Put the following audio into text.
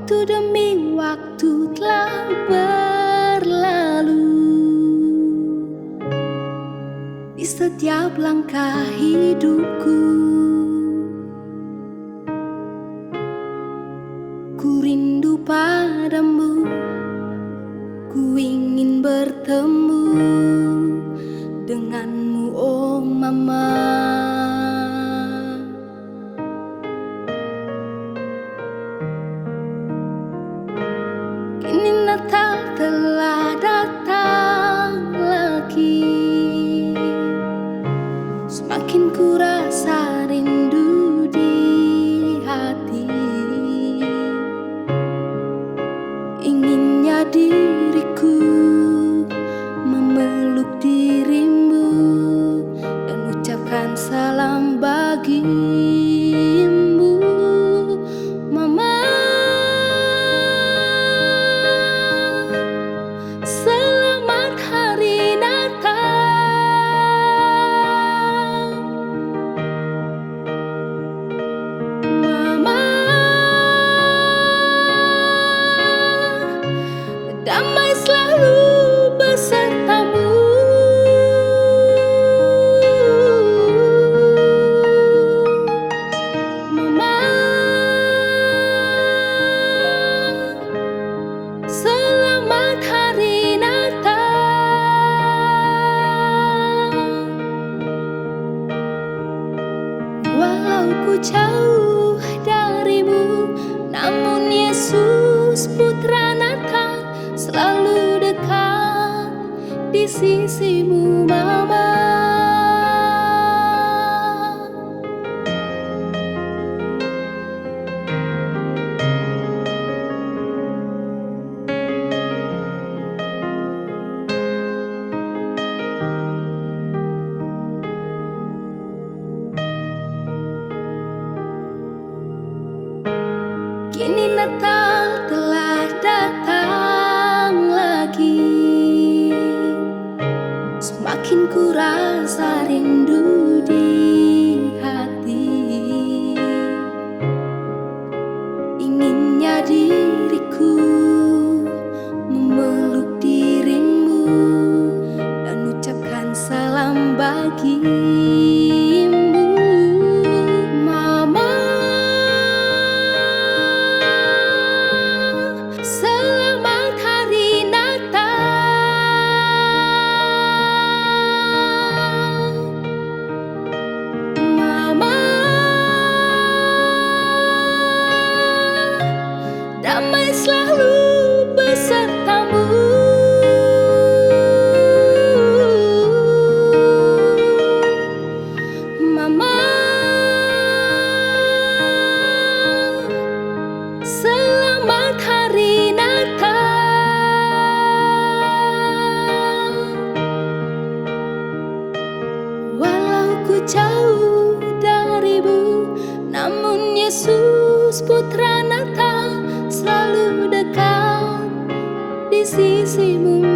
Waktu demi waktu telah berlalu di setiap langkah hidupku. Ku rindu padamu, ku ingin bertemu denganmu, oh Mama. Kini Natal telah datang lagi, semakin ku rasa rindu di hati. Inginnya diriku memeluk dirimu dan ucapkan salam bagimu, Mama. Selamat Hari Natal, Mama. Damai selalu besertamu. Mama, selamat Hari Natal. Walau ku jauh darimu, namun Yesus Putra Natal selalu dekat di sisimu, Mama. Kini Natal telah datang lagi, semakin ku rasa rindu di hati. Inginnya diriku memeluk dirimu dan ucapkan salam bagimu, Mama. Selamat Hari Natal, Mama. Damai selalu besertamu. Mama, selamat Hari Natal. Walau ku jauh darimu, namun Yesus Putra Natal selalu dekat di sisimu,